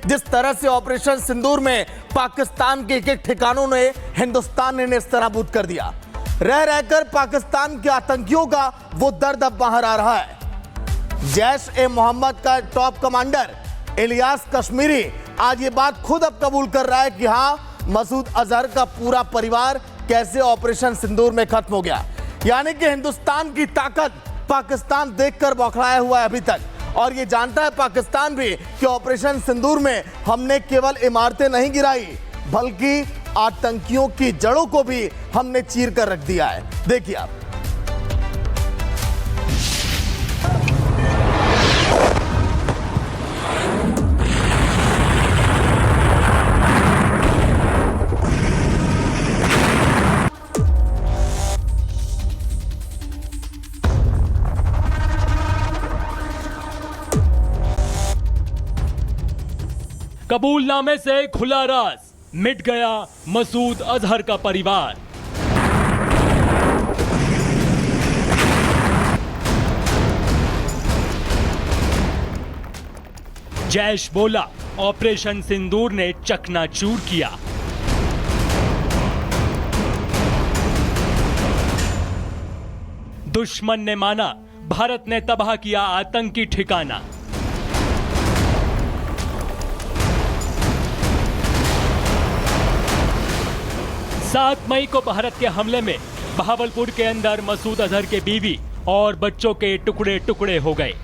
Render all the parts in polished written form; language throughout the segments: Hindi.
जिस तरह से ऑपरेशन सिंदूर में पाकिस्तान के एक ठिकानों ने हिंदुस्तान ने नेस्तनाबूद कर दिया। रह रहकर पाकिस्तान के आतंकियों का वो दर्द अब बाहर आ रहा है। जैश ए मोहम्मद का टॉप कमांडर इलियास कश्मीरी आज ये बात खुद अब कबूल कर रहा है कि हाँ, मसूद अजहर का पूरा परिवार कैसे ऑपरेशन सिंदूर में खत्म हो गया। यानी कि हिंदुस्तान की ताकत पाकिस्तान देखकर बौखलाया हुआ है अभी तक, और ये जानता है पाकिस्तान भी कि ऑपरेशन सिंदूर में हमने केवल इमारतें नहीं गिराई, बल्कि आतंकियों की जड़ों को भी हमने चीर कर रख दिया है। देखिए आप। कबूलनामे से खुला राज, मिट गया मसूद अजहर का परिवार। जैश बोला, ऑपरेशन सिंदूर ने चकनाचूर किया। दुश्मन ने माना, भारत ने तबाह किया आतंकी ठिकाना। 7 मई को भारत के हमले में बहावलपुर के अंदर मसूद अजहर के बीवी और बच्चों के टुकड़े टुकड़े हो गए।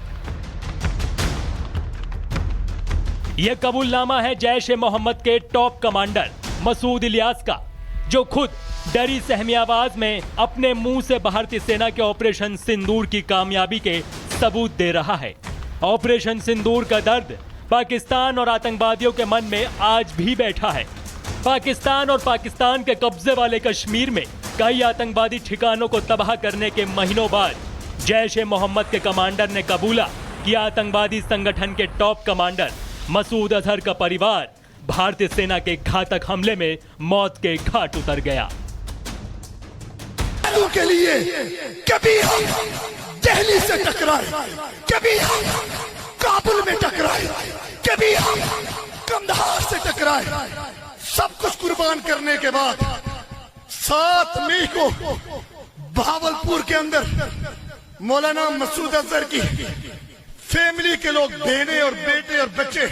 यह कबूलनामा है जैश ए मोहम्मद के टॉप कमांडर मसूद इलियास का, जो खुद डरी सहमी आवाज में अपने मुंह से भारतीय सेना के ऑपरेशन सिंदूर की कामयाबी के सबूत दे रहा है। ऑपरेशन सिंदूर का दर्द पाकिस्तान और आतंकवादियों के मन में आज भी बैठा है। पाकिस्तान और पाकिस्तान के कब्जे वाले कश्मीर में कई आतंकवादी ठिकानों को तबाह करने के महीनों बाद जैश ए मोहम्मद के कमांडर ने कबूला कि आतंकवादी संगठन के टॉप कमांडर मसूद अजहर का परिवार भारतीय सेना के घातक हमले में मौत के घाट उतर गया। के लिए कभी हम दिल्ली से टकराए, कभी हम काबुल में टकराए, कभी हम कंधार से टकराए, सब कुछ कुर्बान करने के बाद 7 मई को बहावलपुर के अंदर मौलाना मसूद अजहर की फैमिली के लोग, बहने और बेटे और बच्चे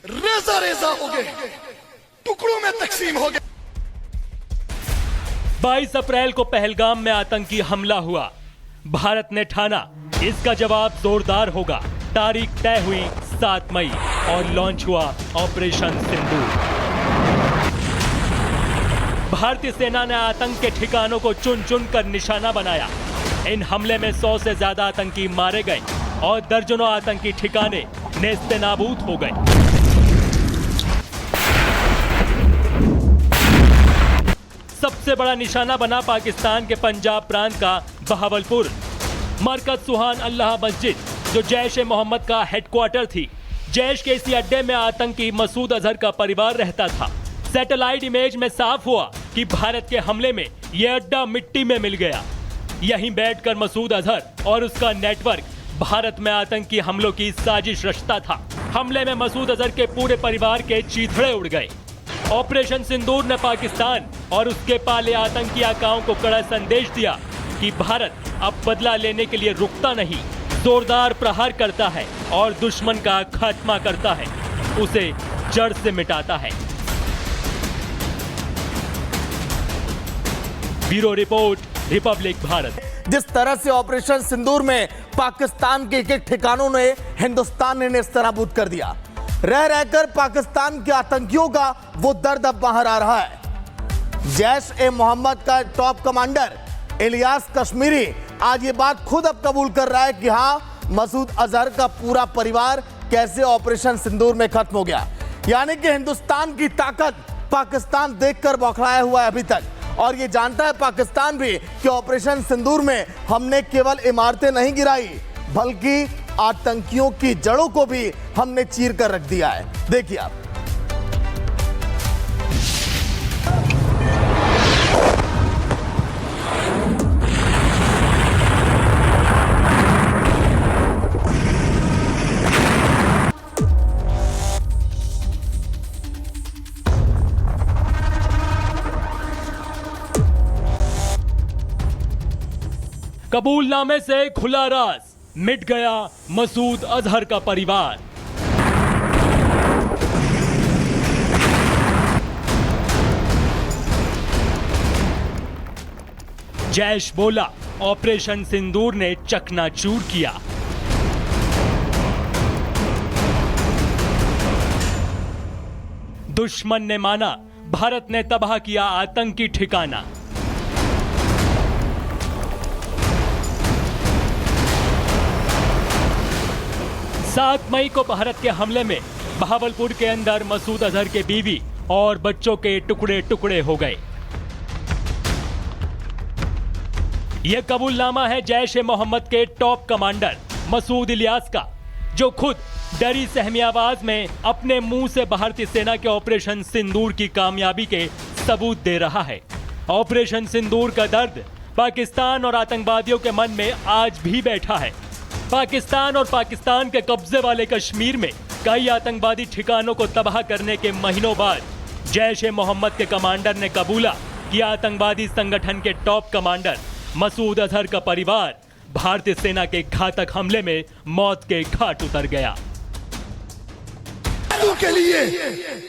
रेजा रेजा हो गए, टुकड़ों में तकसीम हो गए। 22 अप्रैल को पहलगाम में आतंकी हमला हुआ। भारत ने ठाना इसका जवाब जोरदार होगा। तारीख तय हुई 7 मई और लॉन्च हुआ ऑपरेशन सिंदूर। भारतीय सेना ने आतंक के ठिकानों को चुन चुन कर निशाना बनाया। इन हमले में 100 से ज्यादा आतंकी मारे गए और दर्जनों आतंकी ठिकाने नेस्तनाबूद हो गए। सबसे बड़ा निशाना बना पाकिस्तान के पंजाब प्रांत का बहावलपुर। मरकज सुहान अल्लाह मस्जिद, जो जैश ए मोहम्मद का हेडक्वार्टर थी, जैश के इसी अड्डे में आतंकी मसूद अजहर का परिवार रहता था। सैटेलाइट इमेज में साफ हुआ कि भारत के हमले में यह अड्डा मिट्टी में मिल गया। यहीं बैठकर मसूद अजहर और उसका नेटवर्क भारत में आतंकी हमलों की साजिश रचता था। हमले में मसूद अजहर के पूरे परिवार के चीथड़े उड़ गए। ऑपरेशन सिंदूर ने पाकिस्तान और उसके पाले आतंकी आकाओं को कड़ा संदेश दिया कि भारत अब बदला लेने के लिए रुकता नहीं, जोरदार प्रहार करता है और दुश्मन का खात्मा करता है, उसे जड़ से मिटाता है। Bureau report, Republic Bharat. जिस तरह से ऑपरेशन सिंदूर में पाकिस्तान के एक ठिकानों ने हिंदुस्तान ने नेस्तनाबूद कर दिया। रह रहकर पाकिस्तान के आतंकियों का वो दर्द अब बाहर आ रहा है। जैश ए मोहम्मद का टॉप कमांडर इलियास कश्मीरी आज ये बात खुद अब कबूल कर रहा है कि हाँ, मसूद अजहर का पूरा परिवार कैसे ऑपरेशन सिंदूर में खत्म हो गया। यानी कि हिंदुस्तान की ताकत पाकिस्तान देखकर बौखलाया हुआ है अभी तक, और ये जानता है पाकिस्तान भी कि ऑपरेशन सिंदूर में हमने केवल इमारतें नहीं गिराई, बल्कि आतंकियों की जड़ों को भी हमने चीर कर रख दिया है। देखिए आप। कबूलनामे से खुला राज, मिट गया मसूद अजहर का परिवार। जैश बोला, ऑपरेशन सिंदूर ने चकनाचूर किया। दुश्मन ने माना, भारत ने तबाह किया आतंकी ठिकाना। सात मई को भारत के हमले में बहावलपुर के अंदर मसूद अजहर के बीवी और बच्चों के टुकड़े टुकड़े हो गए। यह कबूलनामा है जैश ए मोहम्मद के टॉप कमांडर मसूद इलियास का, जो खुद डरी सहमी आवाज में अपने मुंह से भारतीय सेना के ऑपरेशन सिंदूर की कामयाबी के सबूत दे रहा है। ऑपरेशन सिंदूर का दर्द पाकिस्तान और आतंकवादियों के मन में आज भी बैठा है। पाकिस्तान और पाकिस्तान के कब्जे वाले कश्मीर में कई आतंकवादी ठिकानों को तबाह करने के महीनों बाद जैश ए मोहम्मद के कमांडर ने कबूला कि आतंकवादी संगठन के टॉप कमांडर मसूद अजहर का परिवार भारतीय सेना के घातक हमले में मौत के घाट उतर गया। के लिए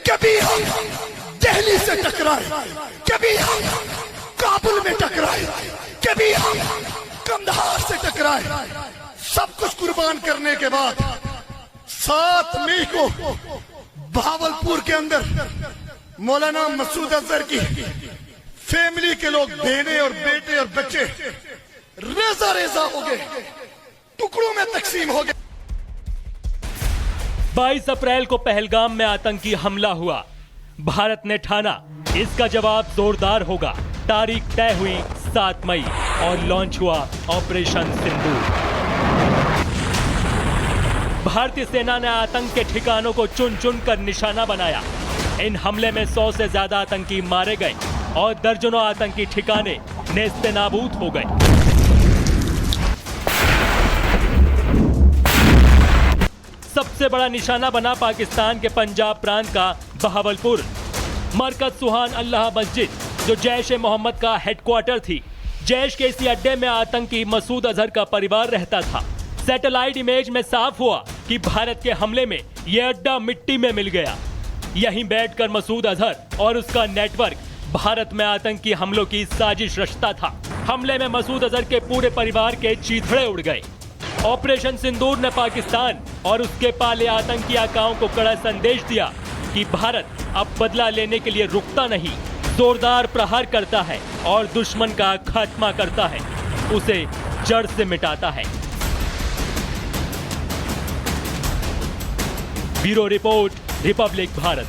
कभी हम दिल्ली से टकराए, कभी हम काबुल में टकराए, कभी हम कंधार से टकराए। सब कुछ कुर्बान करने के बाद 7 मई को बहावलपुर के अंदर मौलाना मसूद अजहर की फैमिली के लोग, बहने और बेटे और बच्चे रेजा रेजा हो गए, टुकड़ों में तकसीम हो गए। 22 अप्रैल को पहलगाम में आतंकी हमला हुआ। भारत ने ठाना इसका जवाब जोरदार होगा। तारीख तय हुई 7 मई और लॉन्च हुआ ऑपरेशन सिंदूर। भारतीय सेना ने आतंक के ठिकानों को चुन चुन कर निशाना बनाया। इन हमले में 100 से ज्यादा आतंकी मारे गए और दर्जनों आतंकी ठिकाने नेस्तनाबूद हो गए। सबसे बड़ा निशाना बना पाकिस्तान के पंजाब प्रांत का बहावलपुर। मरकज सुहान अल्लाह मस्जिद, जो जैश ए मोहम्मद का हेडक्वार्टर थी। जैश के इसी अड्डे में आतंकी मसूद अजहर का परिवार रहता था। सैटेलाइट इमेज में साफ हुआ कि भारत के हमले में यह अड्डा मिट्टी में मिल गया। यहीं बैठकर मसूद अजहर और उसका नेटवर्क भारत में आतंकी हमलों की साजिश रचता था। हमले में मसूद अजहर के पूरे परिवार के चीथड़े उड़ गए। ऑपरेशन सिंदूर ने पाकिस्तान और उसके पाले आतंकी आकाओं को कड़ा संदेश दिया कि भारत अब बदला लेने के लिए रुकता नहीं, जोरदार प्रहार करता है और दुश्मन का खात्मा करता है, उसे जड़ से मिटाता है। Bureau report, Republic Bharat.